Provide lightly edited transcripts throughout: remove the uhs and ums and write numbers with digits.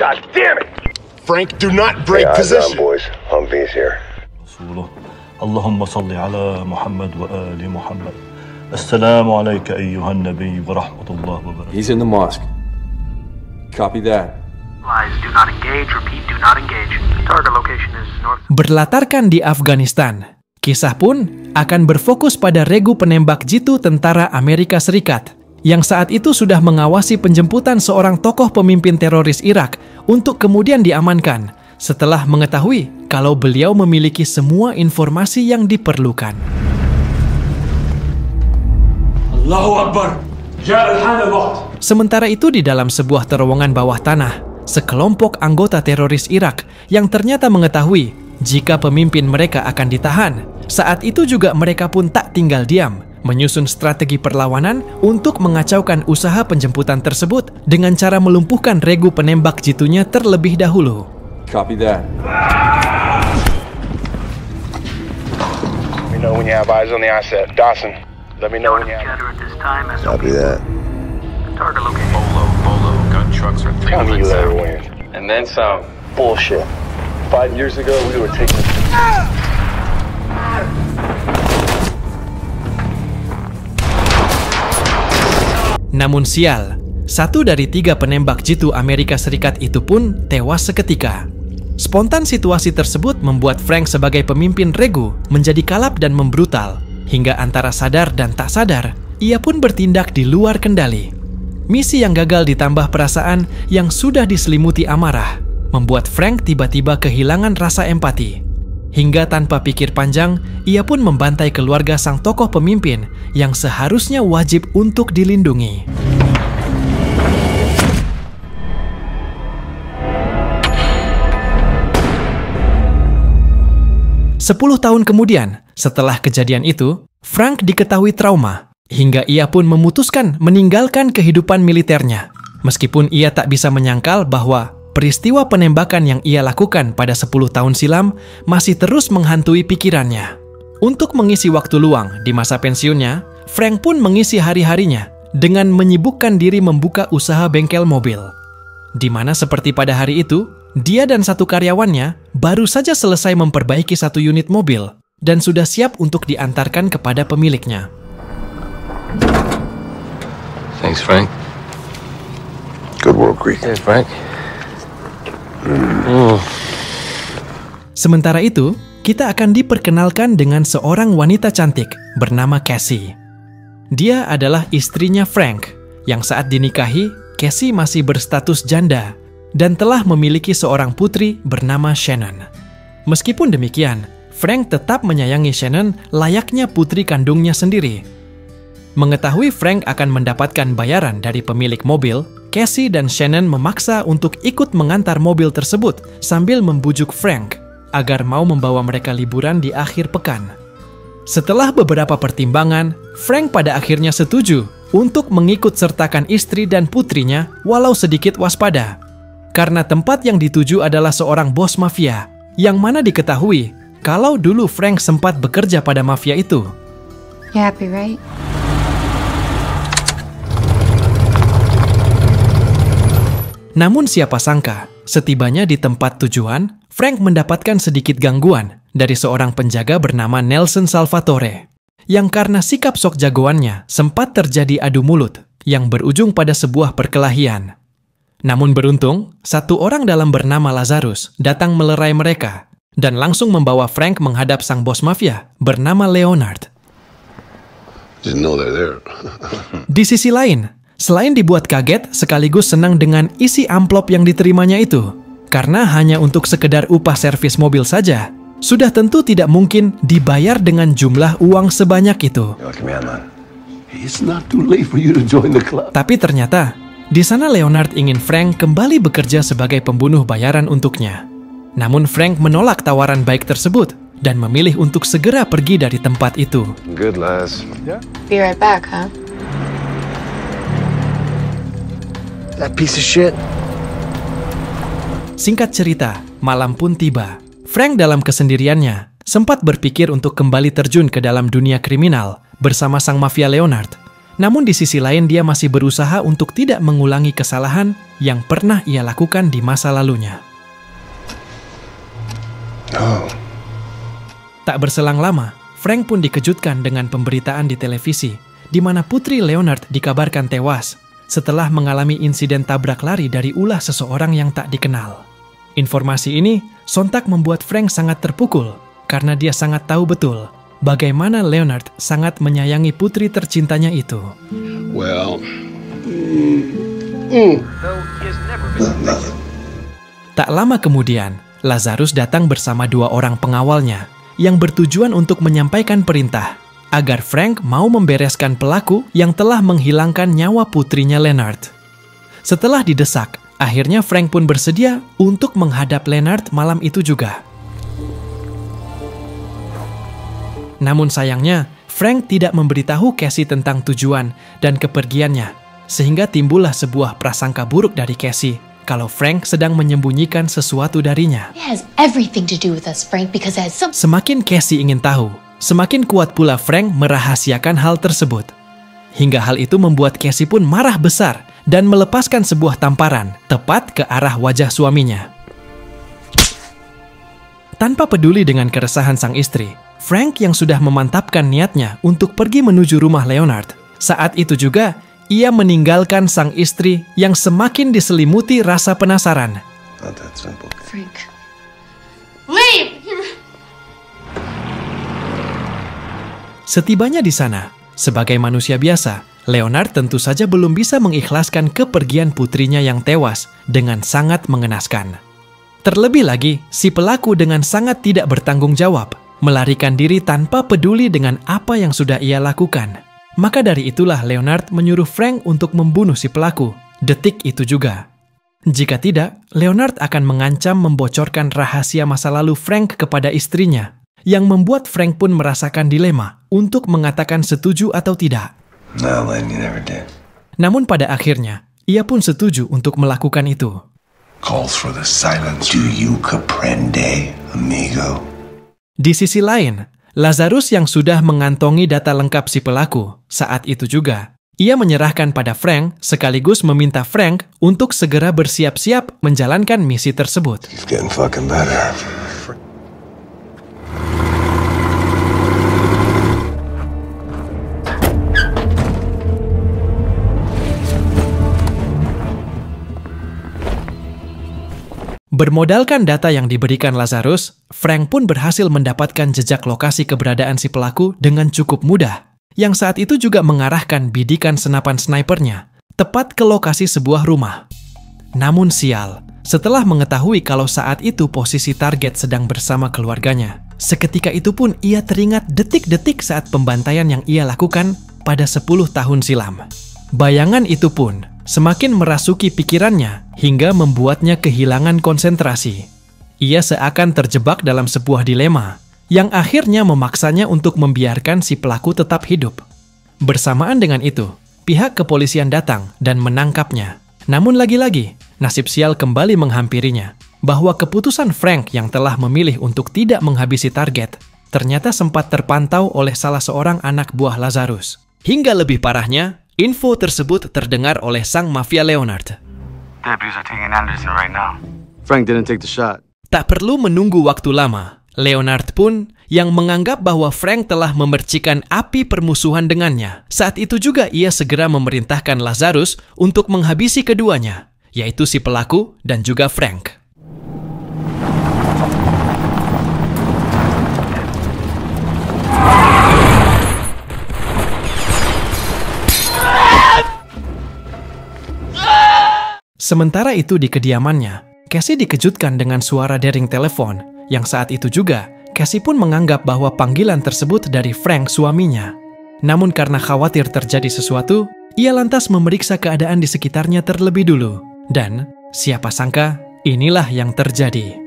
God damn it! Frank, do not break position. boys. Humvee's here. Allahumma salli ala Muhammad wa ali Muhammad. Assalamu alayka ayyuhan nabi wa rahmatullahi wa barakatuh. He's in the mosque. Copy that. Lies, do not engage. Repeat, do not engage. Target location is north. Berlatarkan di Afghanistan, kisah pun akan berfokus pada regu penembak jitu tentara Amerika Serikat yang saat itu sudah mengawasi penjemputan seorang tokoh pemimpin teroris Irak untuk kemudian diamankan setelah mengetahui kalau beliau memiliki semua informasi yang diperlukan. Allahu Akbar. Sementara itu di dalam sebuah terowongan bawah tanah, sekelompok anggota teroris Irak yang ternyata mengetahui jika pemimpin mereka akan ditahan. Saat itu juga mereka pun tak tinggal diam, menyusun strategi perlawanan untuk mengacaukan usaha penjemputan tersebut dengan cara melumpuhkan regu penembak jitunya terlebih dahulu. Copy that. Let me know when you have eyes on the asset. Dawson, let me know when you have... Chatter at this time. Copy that. Target location. Bolo, gun trucks are Tell me you let her win. and then some. Bullshit. 5 years ago, we were taking... Namun sial, satu dari 3 penembak jitu Amerika Serikat itu pun tewas seketika. Spontan situasi tersebut membuat Frank sebagai pemimpin regu menjadi kalap dan membrutal, hingga antara sadar dan tak sadar, ia pun bertindak di luar kendali. Misi yang gagal ditambah perasaan yang sudah diselimuti amarah, membuat Frank tiba-tiba kehilangan rasa empati. Hingga tanpa pikir panjang, ia pun membantai keluarga sang tokoh pemimpin yang seharusnya wajib untuk dilindungi. Sepuluh tahun kemudian, setelah kejadian itu, Frank diketahui trauma, hingga ia pun memutuskan meninggalkan kehidupan militernya. Meskipun ia tak bisa menyangkal bahwa peristiwa penembakan yang ia lakukan pada 10 tahun silam masih terus menghantui pikirannya. Untuk mengisi waktu luang di masa pensiunnya, Frank pun mengisi hari-harinya dengan menyibukkan diri membuka usaha bengkel mobil. Di mana seperti pada hari itu, dia dan 1 karyawannya baru saja selesai memperbaiki 1 unit mobil dan sudah siap untuk diantarkan kepada pemiliknya. Thanks, Frank. Good work, Greek. Hey, Frank. Sementara itu, kita akan diperkenalkan dengan seorang wanita cantik bernama Cassie. Dia adalah istrinya Frank, yang saat dinikahi, Cassie masih berstatus janda dan telah memiliki seorang putri bernama Shannon. Meskipun demikian, Frank tetap menyayangi Shannon layaknya putri kandungnya sendiri. Mengetahui Frank akan mendapatkan bayaran dari pemilik mobil, Cassie dan Shannon memaksa untuk ikut mengantar mobil tersebut sambil membujuk Frank agar mau membawa mereka liburan di akhir pekan. Setelah beberapa pertimbangan, Frank pada akhirnya setuju untuk mengikut sertakan istri dan putrinya walau sedikit waspada. Karena tempat yang dituju adalah seorang bos mafia, yang mana diketahui kalau dulu Frank sempat bekerja pada mafia itu. You happy, right? Namun siapa sangka, setibanya di tempat tujuan, Frank mendapatkan sedikit gangguan dari seorang penjaga bernama Nelson Salvatore, yang karena sikap sok jagoannya sempat terjadi adu mulut yang berujung pada sebuah perkelahian. Namun beruntung, 1 orang dalam bernama Lazarus datang melerai mereka dan langsung membawa Frank menghadap sang bos mafia bernama Leonard. Didn't know they're there. Di sisi lain, selain dibuat kaget sekaligus senang dengan isi amplop yang diterimanya itu, karena hanya untuk sekedar upah servis mobil saja, sudah tentu tidak mungkin dibayar dengan jumlah uang sebanyak itu. It's not too late for you to join the club. Tapi ternyata, di sana Leonard ingin Frank kembali bekerja sebagai pembunuh bayaran untuknya. Namun Frank menolak tawaran baik tersebut dan memilih untuk segera pergi dari tempat itu. Good, lass. Be right back, huh? That piece of shit. Singkat cerita, malam pun tiba. Frank dalam kesendiriannya sempat berpikir untuk kembali terjun ke dalam dunia kriminal bersama sang mafia Leonard. Namun di sisi lain dia masih berusaha untuk tidak mengulangi kesalahan yang pernah ia lakukan di masa lalunya. Oh. Tak berselang lama, Frank pun dikejutkan dengan pemberitaan di televisi, di mana putri Leonard dikabarkan tewas setelah mengalami insiden tabrak lari dari ulah seseorang yang tak dikenal. Informasi ini sontak membuat Frank sangat terpukul karena dia sangat tahu betul bagaimana Leonard sangat menyayangi putri tercintanya itu. Well. Tak lama kemudian, Lazarus datang bersama 2 orang pengawalnya yang bertujuan untuk menyampaikan perintah agar Frank mau membereskan pelaku yang telah menghilangkan nyawa putrinya Leonard. Setelah didesak, akhirnya Frank pun bersedia untuk menghadap Leonard malam itu juga. Namun sayangnya, Frank tidak memberitahu Cassie tentang tujuan dan kepergiannya, sehingga timbullah sebuah prasangka buruk dari Cassie kalau Frank sedang menyembunyikan sesuatu darinya. It has everything to do with us, Frank, because it has some... Semakin Cassie ingin tahu, semakin kuat pula Frank merahasiakan hal tersebut. Hingga hal itu membuat Cassie pun marah besar dan melepaskan sebuah tamparan tepat ke arah wajah suaminya. Tanpa peduli dengan keresahan sang istri, Frank yang sudah memantapkan niatnya untuk pergi menuju rumah Leonard. Saat itu juga, ia meninggalkan sang istri yang semakin diselimuti rasa penasaran. Not that simple. Frank. Leave! Setibanya di sana, sebagai manusia biasa, Leonard tentu saja belum bisa mengikhlaskan kepergian putrinya yang tewas dengan sangat mengenaskan. Terlebih lagi, si pelaku dengan sangat tidak bertanggung jawab, melarikan diri tanpa peduli dengan apa yang sudah ia lakukan. Maka dari itulah Leonard menyuruh Frank untuk membunuh si pelaku, detik itu juga. Jika tidak, Leonard akan mengancam membocorkan rahasia masa lalu Frank kepada istrinya, yang membuat Frank pun merasakan dilema untuk mengatakan setuju atau tidak. No, Len, you never did. Namun pada akhirnya, ia pun setuju untuk melakukan itu. Calls for the silence. Do you comprende, amigo? Di sisi lain, Lazarus yang sudah mengantongi data lengkap si pelaku, saat itu juga, ia menyerahkan pada Frank sekaligus meminta Frank untuk segera bersiap-siap menjalankan misi tersebut. He's getting fucking better. Bermodalkan data yang diberikan Lazarus, Frank pun berhasil mendapatkan jejak lokasi keberadaan si pelaku dengan cukup mudah, yang saat itu juga mengarahkan bidikan senapan snipernya tepat ke lokasi sebuah rumah. Namun sial, setelah mengetahui kalau saat itu posisi target sedang bersama keluarganya, seketika itu pun ia teringat detik-detik saat pembantaian yang ia lakukan pada 10 tahun silam. Bayangan itu pun semakin merasuki pikirannya hingga membuatnya kehilangan konsentrasi. Ia seakan terjebak dalam sebuah dilema yang akhirnya memaksanya untuk membiarkan si pelaku tetap hidup. Bersamaan dengan itu, pihak kepolisian datang dan menangkapnya. Namun lagi-lagi, nasib sial kembali menghampirinya, bahwa keputusan Frank yang telah memilih untuk tidak menghabisi target ternyata sempat terpantau oleh salah seorang anak buah Lazarus. Hingga lebih parahnya, info tersebut terdengar oleh sang mafia Leonard. Deputies are taking Anderson right now. Frank didn't take the shot. Tak perlu menunggu waktu lama, Leonard pun yang menganggap bahwa Frank telah memercikan api permusuhan dengannya. Saat itu juga ia segera memerintahkan Lazarus untuk menghabisi keduanya, yaitu si pelaku dan juga Frank. Sementara itu di kediamannya, Cassie dikejutkan dengan suara dering telepon, yang saat itu juga Cassie pun menganggap bahwa panggilan tersebut dari Frank suaminya. Namun karena khawatir terjadi sesuatu, ia lantas memeriksa keadaan di sekitarnya terlebih dulu. Dan siapa sangka inilah yang terjadi.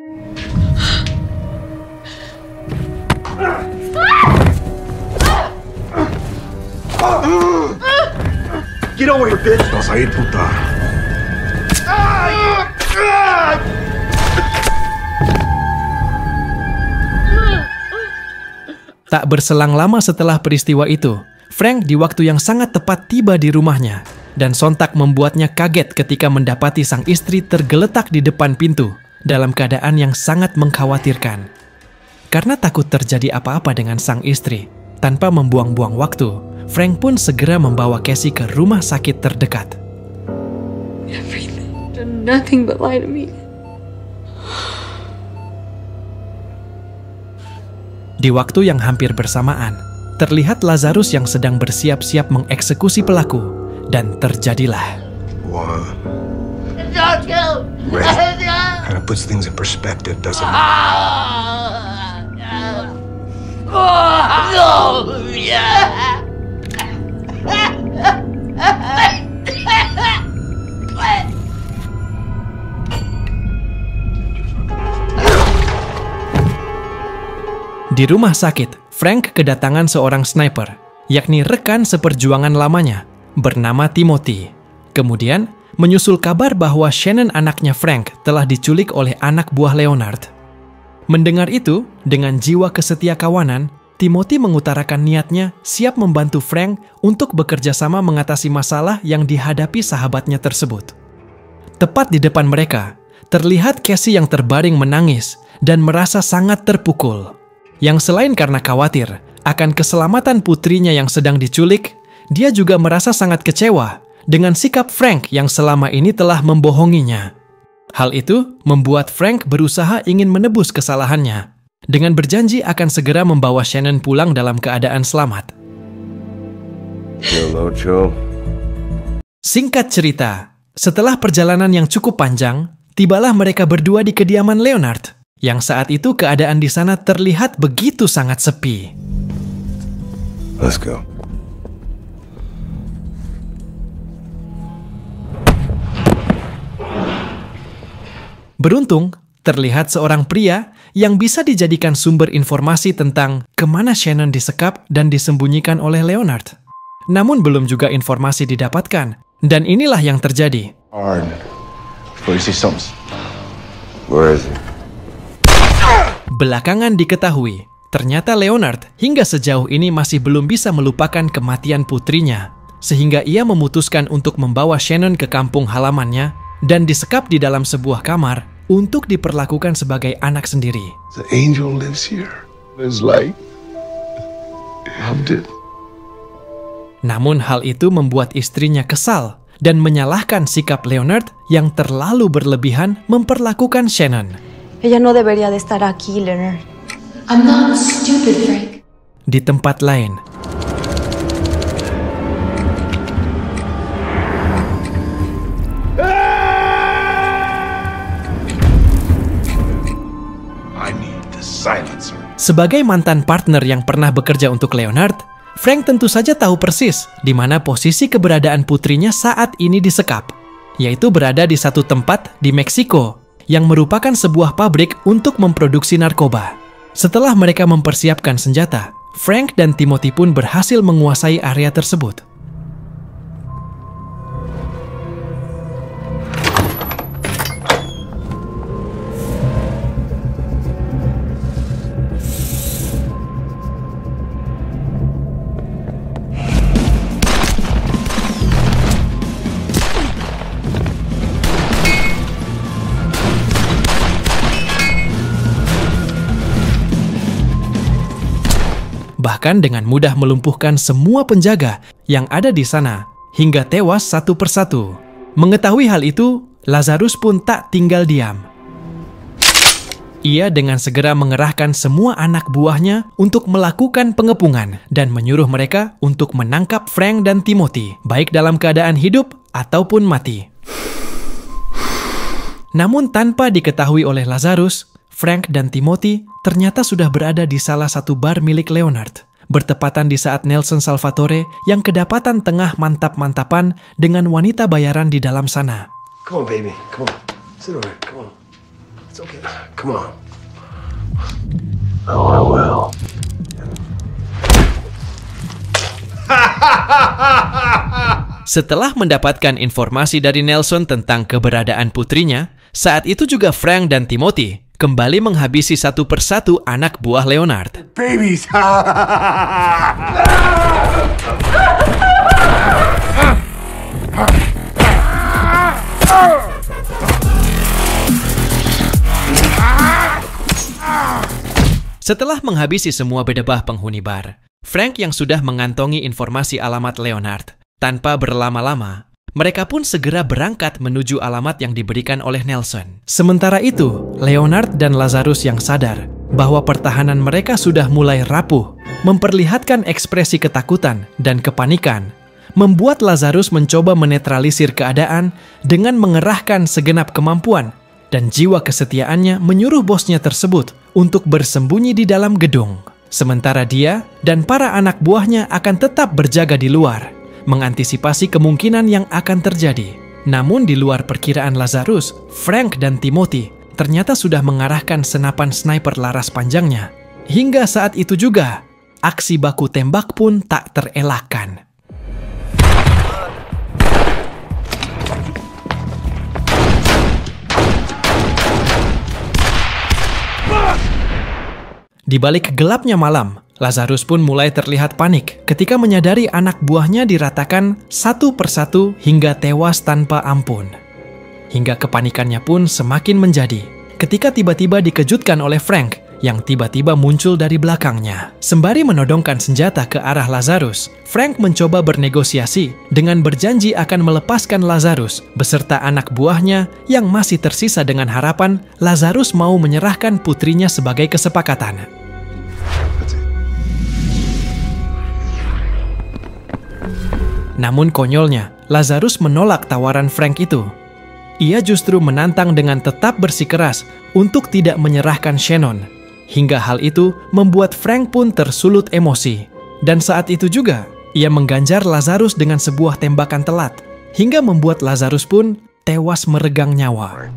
Get over here, bitch! Vas a ir, puta. Tak berselang lama setelah peristiwa itu, Frank di waktu yang sangat tepat tiba di rumahnya, dan sontak membuatnya kaget ketika mendapati sang istri tergeletak di depan pintu dalam keadaan yang sangat mengkhawatirkan. Karena takut terjadi apa-apa dengan sang istri, tanpa membuang-buang waktu, Frank pun segera membawa Cassie ke rumah sakit terdekat. Everything. Done nothing but lie to me. Di waktu yang hampir bersamaan, terlihat Lazarus yang sedang bersiap-siap mengeksekusi pelaku, dan terjadilah. Kind of puts things in perspective, doesn't it? Di rumah sakit, Frank kedatangan seorang sniper, yakni rekan seperjuangan lamanya, bernama Timothy. Kemudian, menyusul kabar bahwa Shannon anaknya Frank telah diculik oleh anak buah Leonard. Mendengar itu, dengan jiwa kesetiakawanan, Timothy mengutarakan niatnya siap membantu Frank untuk bekerja sama mengatasi masalah yang dihadapi sahabatnya tersebut. Tepat di depan mereka, terlihat Cassie yang terbaring menangis dan merasa sangat terpukul. Yang selain karena khawatir akan keselamatan putrinya yang sedang diculik, dia juga merasa sangat kecewa dengan sikap Frank yang selama ini telah membohonginya. Hal itu membuat Frank berusaha ingin menebus kesalahannya dengan berjanji akan segera membawa Shannon pulang dalam keadaan selamat. Singkat cerita, setelah perjalanan yang cukup panjang, tibalah mereka berdua di kediaman Leonard, yang saat itu keadaan di sana terlihat begitu sangat sepi. Let's go. Beruntung, terlihat seorang pria yang bisa dijadikan sumber informasi tentang kemana Shannon disekap dan disembunyikan oleh Leonard. Namun belum juga informasi didapatkan, dan inilah yang terjadi. Belakangan diketahui, ternyata Leonard hingga sejauh ini masih belum bisa melupakan kematian putrinya, sehingga ia memutuskan untuk membawa Shannon ke kampung halamannya dan disekap di dalam sebuah kamar untuk diperlakukan sebagai anak sendiri. The angel lives here. It's like loved it. Namun hal itu membuat istrinya kesal dan menyalahkan sikap Leonard yang terlalu berlebihan memperlakukan Shannon. Ella no debería de estar aquí, Leonard. I'm not stupid, Frank. Di tempat lain, I need the silencer. sebagai mantan partner yang pernah bekerja untuk Leonard, Frank tentu saja tahu persis di mana posisi keberadaan putrinya saat ini disekap, yaitu berada di satu tempat di Meksiko yang merupakan sebuah pabrik untuk memproduksi narkoba. Setelah mereka mempersiapkan senjata, Frank dan Timothy pun berhasil menguasai area tersebut. Bahkan dengan mudah melumpuhkan semua penjaga yang ada di sana hingga tewas satu persatu. Mengetahui hal itu, Lazarus pun tak tinggal diam. Ia dengan segera mengerahkan semua anak buahnya untuk melakukan pengepungan dan menyuruh mereka untuk menangkap Frank dan Timothy, baik dalam keadaan hidup ataupun mati. Namun tanpa diketahui oleh Lazarus, Frank dan Timothy ternyata sudah berada di salah satu bar milik Leonard, bertepatan di saat Nelson Salvatore yang kedapatan tengah mantap-mantapan dengan wanita bayaran di dalam sana. Come on, baby. Come on. Sit over here. Come on. It's okay. Come on. Oh, I will. Setelah mendapatkan informasi dari Nelson tentang keberadaan putrinya, saat itu juga Frank dan Timothy kembali menghabisi satu persatu anak buah Leonard. Babies! Setelah menghabisi semua bedebah penghuni bar, Frank yang sudah mengantongi informasi alamat Leonard, tanpa berlama-lama, mereka pun segera berangkat menuju alamat yang diberikan oleh Nelson. Sementara itu, Leonard dan Lazarus yang sadar bahwa pertahanan mereka sudah mulai rapuh, memperlihatkan ekspresi ketakutan dan kepanikan, membuat Lazarus mencoba menetralisir keadaan dengan mengerahkan segenap kemampuan dan jiwa kesetiaannya menyuruh bosnya tersebut untuk bersembunyi di dalam gedung. Sementara dia dan para anak buahnya akan tetap berjaga di luar, mengantisipasi kemungkinan yang akan terjadi. Namun di luar perkiraan Lazarus, Frank dan Timothy ternyata sudah mengarahkan senapan sniper laras panjangnya. Hingga saat itu juga, aksi baku tembak pun tak terelakkan. Di balik gelapnya malam, Lazarus pun mulai terlihat panik ketika menyadari anak buahnya diratakan satu persatu hingga tewas tanpa ampun. Hingga kepanikannya pun semakin menjadi ketika tiba-tiba dikejutkan oleh Frank yang tiba-tiba muncul dari belakangnya. Sembari menodongkan senjata ke arah Lazarus, Frank mencoba bernegosiasi dengan berjanji akan melepaskan Lazarus beserta anak buahnya yang masih tersisa dengan harapan Lazarus mau menyerahkan putrinya sebagai kesepakatan. Namun konyolnya, Lazarus menolak tawaran Frank itu. Ia justru menantang dengan tetap bersikeras untuk tidak menyerahkan Shannon. Hingga hal itu membuat Frank pun tersulut emosi. Dan saat itu juga, ia mengganjar Lazarus dengan sebuah tembakan telat, hingga membuat Lazarus pun tewas meregang nyawa.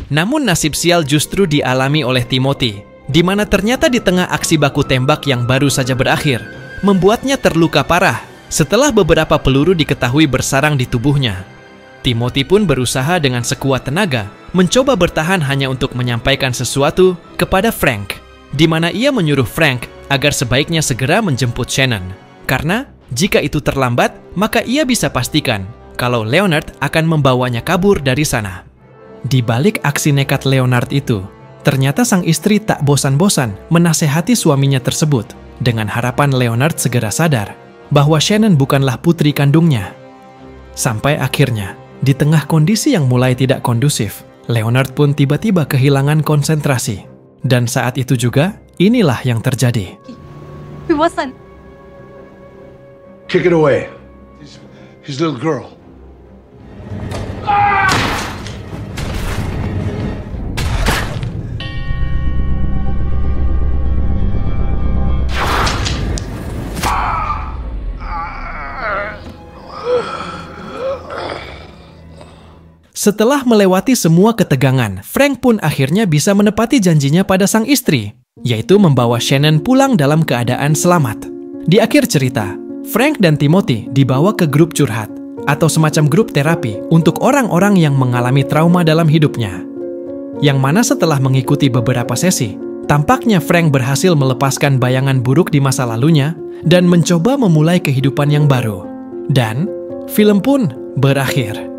Namun nasib sial justru dialami oleh Timothy, di mana ternyata di tengah aksi baku tembak yang baru saja berakhir, membuatnya terluka parah setelah beberapa peluru diketahui bersarang di tubuhnya. Timothy pun berusaha dengan sekuat tenaga mencoba bertahan hanya untuk menyampaikan sesuatu kepada Frank, di mana ia menyuruh Frank agar sebaiknya segera menjemput Shannon. Karena jika itu terlambat, maka ia bisa pastikan kalau Leonard akan membawanya kabur dari sana. Di balik aksi nekat Leonard itu, ternyata sang istri tak bosan-bosan menasehati suaminya tersebut dengan harapan Leonard segera sadar bahwa Shannon bukanlah putri kandungnya. Sampai akhirnya, di tengah kondisi yang mulai tidak kondusif, Leonard pun tiba-tiba kehilangan konsentrasi. Dan saat itu juga, inilah yang terjadi. It wasn't. Kick it away. His little girl. Setelah melewati semua ketegangan, Frank pun akhirnya bisa menepati janjinya pada sang istri, yaitu membawa Shannon pulang dalam keadaan selamat. Di akhir cerita, Frank dan Timothy dibawa ke grup curhat, atau semacam grup terapi untuk orang-orang yang mengalami trauma dalam hidupnya. Yang mana setelah mengikuti beberapa sesi, tampaknya Frank berhasil melepaskan bayangan buruk di masa lalunya dan mencoba memulai kehidupan yang baru. Dan film pun berakhir.